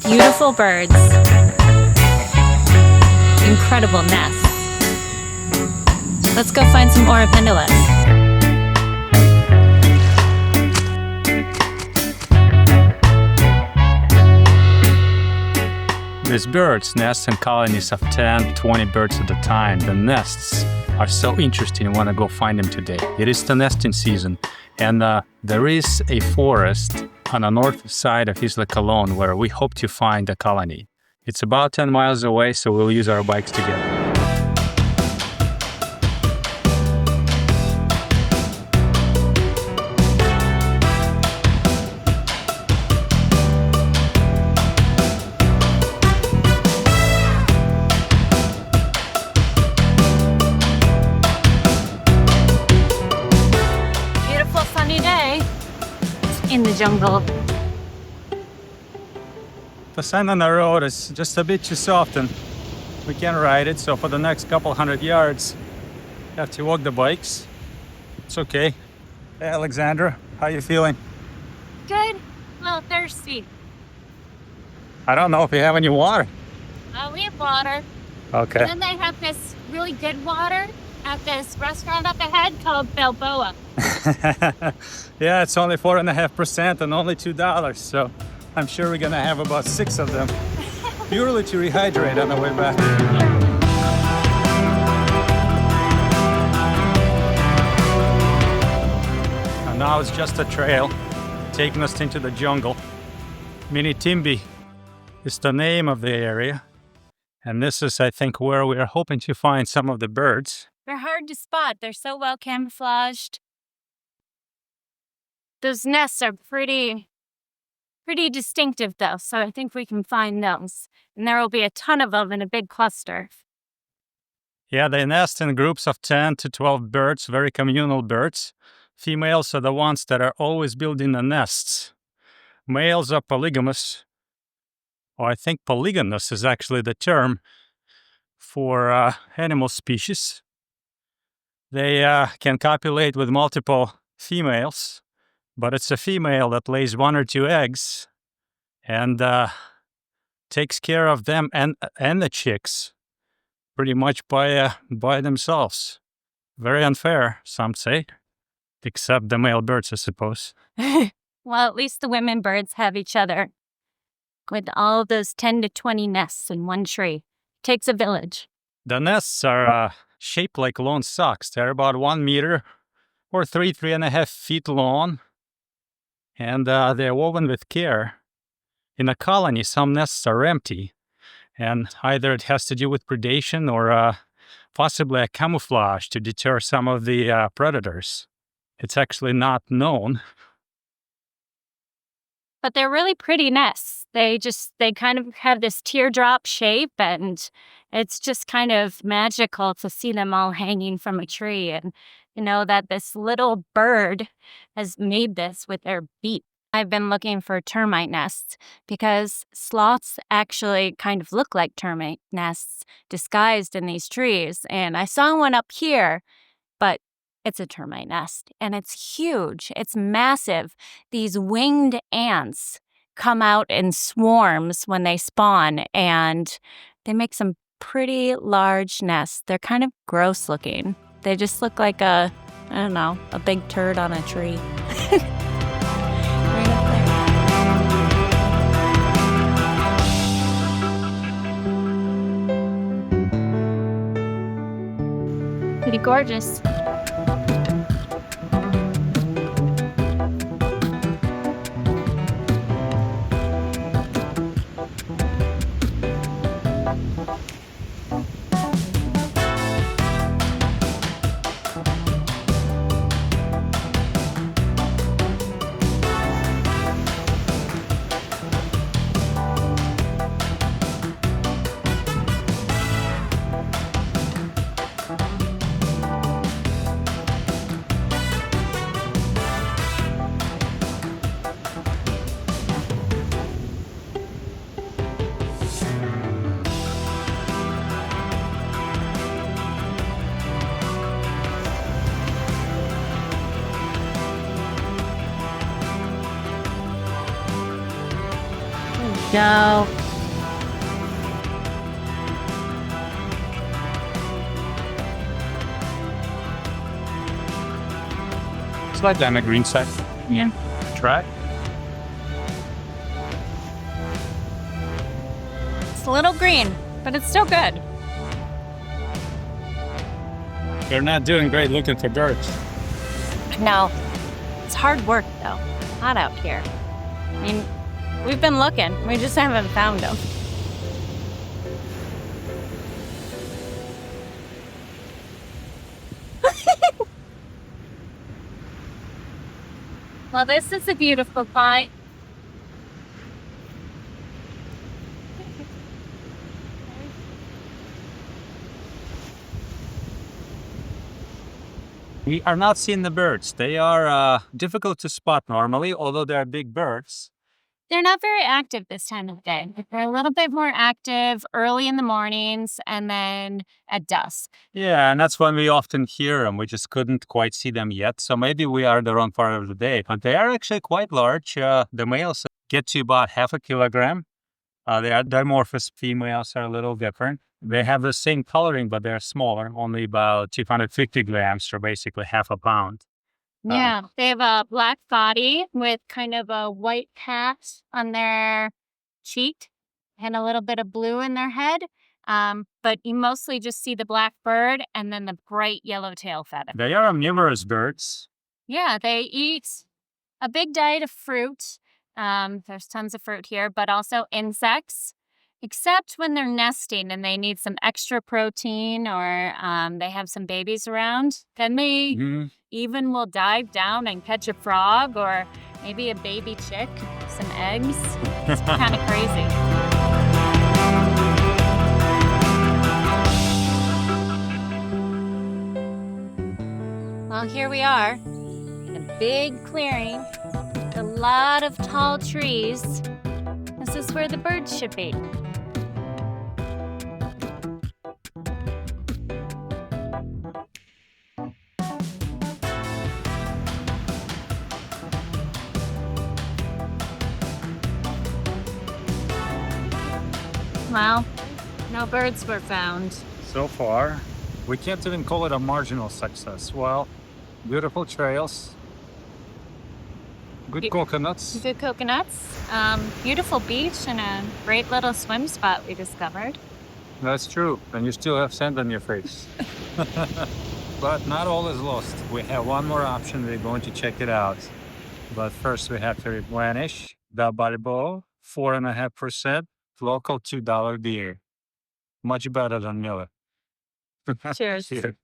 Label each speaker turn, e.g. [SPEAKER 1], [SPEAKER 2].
[SPEAKER 1] Beautiful birds. Incredible nests. Let's go find some Oropendolas.
[SPEAKER 2] These birds nest in colonies of 10, 20 birds at a time. The nests are so interesting, you want to go find them today. It is the nesting season, and there is a forest on the north side of Isla Colón where we hope to find a colony. It's about 10 miles away, so we'll use our bikes together.
[SPEAKER 1] In the jungle.
[SPEAKER 2] The sand on the road is just a bit too soft and we can't ride it, so for the next couple hundred yards we have to walk the bikes. It's okay. Hey Alexandra, how you feeling?
[SPEAKER 1] Good. A little thirsty.
[SPEAKER 2] I don't know if you have any water.
[SPEAKER 1] We have water.
[SPEAKER 2] Okay.
[SPEAKER 1] And then they have this really good water at this restaurant up ahead called Balboa.
[SPEAKER 2] Yeah, it's only 4.5% and only $2, so I'm sure we're gonna have about 6 of them purely to rehydrate on the way back. And now it's just a trail taking us into the jungle. Minitimbi is the name of the area, and this is, I think, where we are hoping to find some of the birds.
[SPEAKER 1] They're hard to spot. They're so well camouflaged. Those nests are pretty distinctive, though, so I think we can find those. And there will be a ton of them in a big cluster.
[SPEAKER 2] Yeah, they nest in groups of 10 to 12 birds, very communal birds. Females are the ones that are always building the nests. Males are polygamous, or I think polygamous is actually the term for animal species. They can copulate with multiple females, but it's a female that lays 1 or 2 eggs and takes care of them and the chicks pretty much by themselves. Very unfair, some say, except the male birds, I suppose.
[SPEAKER 1] Well, at least the women birds have each other. With all those 10 to 20 nests in one tree. Takes a village.
[SPEAKER 2] The nests are shaped like lawn socks. They're about 1 meter or 3.5 feet long. And they're woven with care. In a colony, some nests are empty, and either it has to do with predation or possibly a camouflage to deter some of the predators. It's actually not known.
[SPEAKER 1] But they're really pretty nests. They kind of have this teardrop shape, and it's just kind of magical to see them all hanging from a tree. And you know that this little bird has made this with their beak. I've been looking for termite nests because sloths actually kind of look like termite nests disguised in these trees. And I saw one up here, but it's a termite nest, and it's huge. It's massive. These winged ants come out in swarms when they spawn, and they make some pretty large nests. They're kind of gross looking. They just look like a big turd on a tree. Right up there. Pretty gorgeous. go.
[SPEAKER 2] Slide down the green side.
[SPEAKER 1] Yeah.
[SPEAKER 2] Try.
[SPEAKER 1] It's a little green, but it's still good.
[SPEAKER 2] You're not doing great looking for birds.
[SPEAKER 1] No. It's hard work, though. Hot out here. I mean, we've been looking. We just haven't found them. Well, this is a beautiful find.
[SPEAKER 2] We are not seeing the birds. They are difficult to spot normally, although they're big birds.
[SPEAKER 1] They're not very active this time of day. They're a little bit more active early in the mornings and then at dusk.
[SPEAKER 2] Yeah, and that's when we often hear them. We just couldn't quite see them yet. So maybe we are the wrong part of the day. But they are actually quite large. The males get to about 0.5 kilogram. The dimorphous females are a little different. They have the same coloring, but they're smaller, only about 250 grams, or basically 0.5 pound.
[SPEAKER 1] Yeah, they have a black body with kind of a white patch on their cheek and a little bit of blue in their head. But you mostly just see the black bird and then the bright yellow tail feather.
[SPEAKER 2] They are omnivorous birds.
[SPEAKER 1] Yeah, they eat a big diet of fruit. There's tons of fruit here, but also insects, except when they're nesting and they need some extra protein or they have some babies around. Then they even will dive down and catch a frog or maybe a baby chick, some eggs. It's kind of crazy. Well, here we are in a big clearing with a lot of tall trees. This is where the birds should be. Well, no birds were found.
[SPEAKER 2] So far, we can't even call it a marginal success. Well, beautiful trails, good coconuts.
[SPEAKER 1] Good coconuts, beautiful beach, and a great little swim spot we discovered.
[SPEAKER 2] That's true, and you still have sand on your face. But not all is lost. We have one more option. We're going to check it out. But first, we have to replenish the Balboa, 4.5%, local $2 beer. Much better than Miller.
[SPEAKER 1] Cheers.
[SPEAKER 2] Cheers.